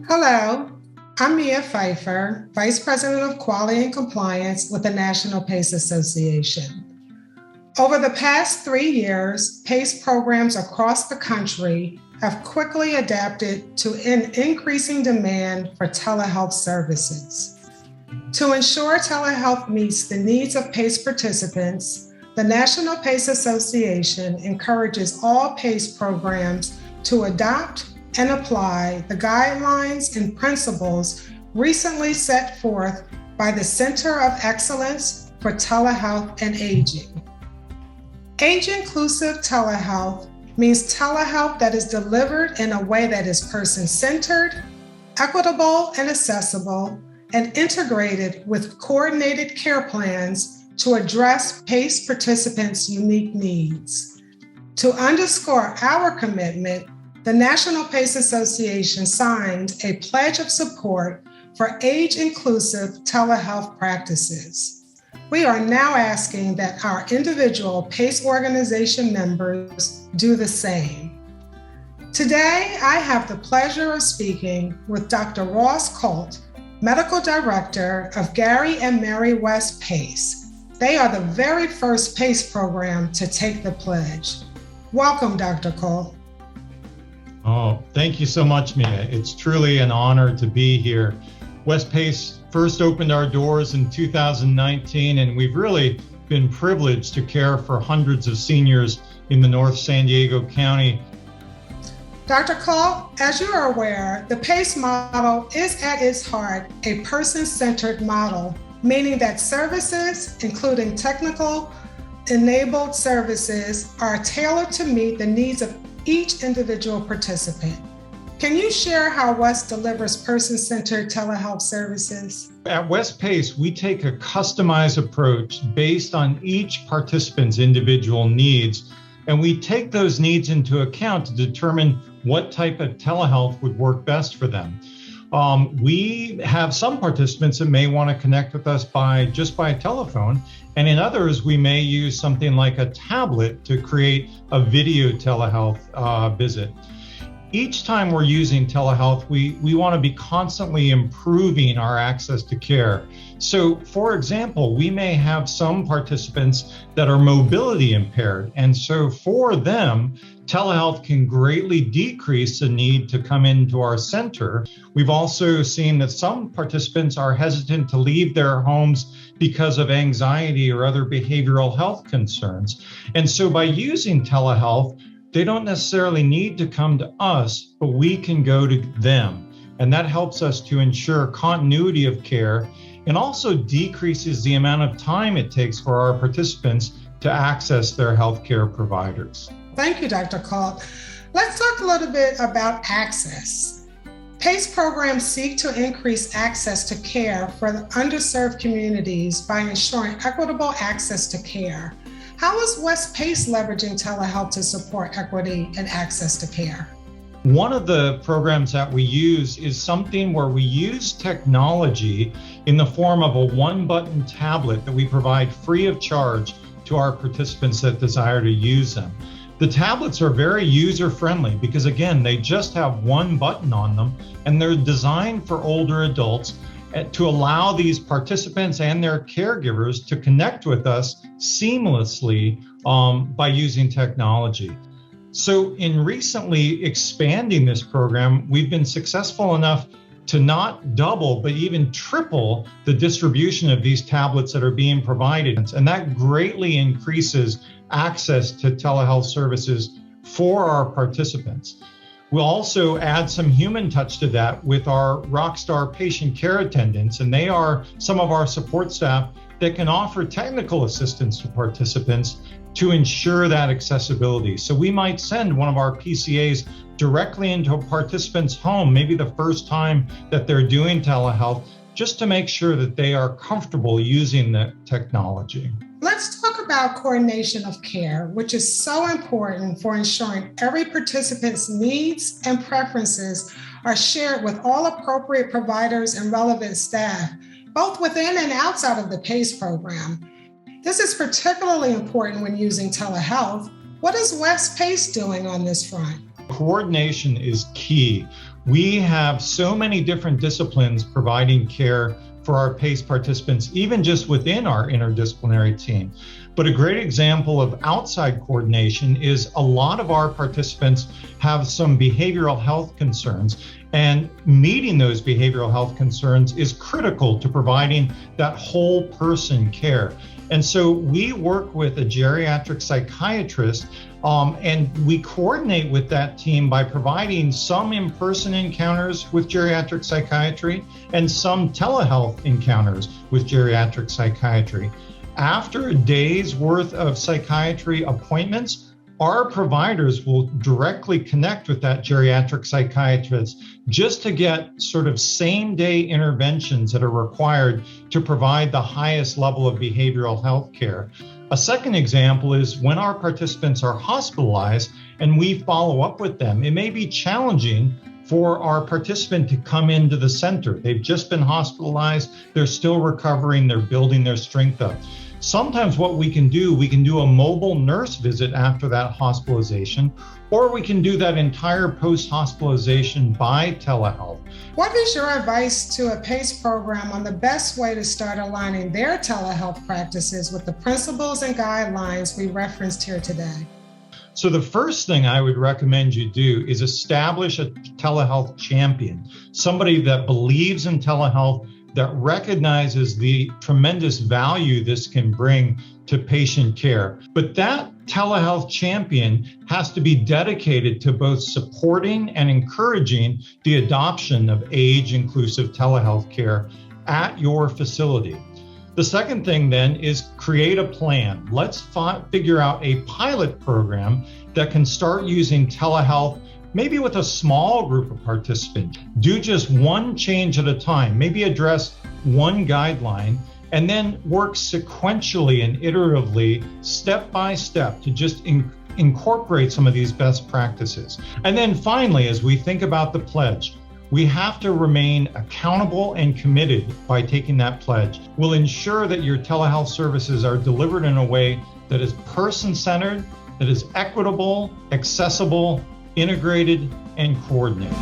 Hello, I'm Mia Pfeiffer, Vice President of Quality and Compliance with the National PACE Association. Over the past 3 years, PACE programs across the country have quickly adapted to an increasing demand for telehealth services. To ensure telehealth meets the needs of PACE participants, the National PACE Association encourages all PACE programs to adopt and apply the guidelines and principles recently set forth by the Center of Excellence for Telehealth and Aging. Age-inclusive telehealth means telehealth that is delivered in a way that is person-centered, equitable and accessible, and integrated with coordinated care plans to address PACE participants' unique needs. To underscore our commitment, the National PACE Association signed a pledge of support for age-inclusive telehealth practices. We are now asking that our individual PACE organization members do the same. Today, I have the pleasure of speaking with Dr. Ross Colt, Medical Director of Gary and Mary West PACE. They are the very first PACE program to take the pledge. Welcome, Dr. Colt. Oh, thank you so much, Mia. It's truly an honor to be here. West PACE first opened our doors in 2019, and we've really been privileged to care for hundreds of seniors in the North San Diego County. Dr. Colt, as you are aware, the PACE model is at its heart a person-centered model, meaning that services, including technical enabled services, are tailored to meet the needs of each individual participant. Can you share how West delivers person-centered telehealth services? At West PACE, we take a customized approach based on each participant's individual needs, and we take those needs into account to determine what type of telehealth would work best for them. We have some participants that may want to connect with us by telephone, and in others, we may use something like a tablet to create a video telehealth visit. Each time we're using telehealth, we want to be constantly improving our access to care. So, for example, we may have some participants that are mobility impaired, and so for them, telehealth can greatly decrease the need to come into our center. We've also seen that some participants are hesitant to leave their homes because of anxiety or other behavioral health concerns. And so by using telehealth, they don't necessarily need to come to us, but we can go to them. And that helps us to ensure continuity of care and also decreases the amount of time it takes for our participants to access their healthcare providers. Thank you, Dr. Colt. Let's talk a little bit about access. PACE programs seek to increase access to care for the underserved communities by ensuring equitable access to care. How is West PACE leveraging telehealth to support equity and access to care? One of the programs that we use is something where we use technology in the form of a one-button tablet that we provide free of charge to our participants that desire to use them. The tablets are very user-friendly because, again, they just have one button on them, and they're designed for older adults to allow these participants and their caregivers to connect with us seamlessly by using technology. So in recently expanding this program, we've been successful enough to not double, but even triple the distribution of these tablets that are being provided. And that greatly increases access to telehealth services for our participants. We'll also add some human touch to that with our Rockstar patient care attendants, and they are some of our support staff that can offer technical assistance to participants to ensure that accessibility. So we might send one of our PCAs directly into a participant's home, maybe the first time that they're doing telehealth, just to make sure that they are comfortable using the technology. Let's talk about coordination of care, which is so important for ensuring every participant's needs and preferences are shared with all appropriate providers and relevant staff, both within and outside of the PACE program. This is particularly important when using telehealth. What is West PACE doing on this front? Coordination is key. We have so many different disciplines providing care for our PACE participants, even just within our interdisciplinary team. But a great example of outside coordination is a lot of our participants have some behavioral health concerns, and meeting those behavioral health concerns is critical to providing that whole person care. And so we work with a geriatric psychiatrist, and we coordinate with that team by providing some in-person encounters with geriatric psychiatry and some telehealth encounters with geriatric psychiatry. After a day's worth of psychiatry appointments, our providers will directly connect with that geriatric psychiatrist just to get sort of same-day interventions that are required to provide the highest level of behavioral health care. A second example is when our participants are hospitalized and we follow up with them. It may be challenging for our participant to come into the center. They've just been hospitalized, they're still recovering, they're building their strength up. Sometimes what we can do a mobile nurse visit after that hospitalization, or we can do that entire post-hospitalization by telehealth. What is your advice to a PACE program on the best way to start aligning their telehealth practices with the principles and guidelines we referenced here today? So the first thing I would recommend you do is establish a telehealth champion, somebody that believes in telehealth, that recognizes the tremendous value this can bring to patient care. But that telehealth champion has to be dedicated to both supporting and encouraging the adoption of age-inclusive telehealth care at your facility. The second thing then is create a plan. Let's figure out a pilot program that can start using telehealth, maybe with a small group of participants. Do just one change at a time, maybe address one guideline, and then work sequentially and iteratively, step by step, to just incorporate some of these best practices. And then finally, as we think about the pledge, we have to remain accountable and committed by taking that pledge. We'll ensure that your telehealth services are delivered in a way that is person-centered, that is equitable, accessible, integrated, and coordinated.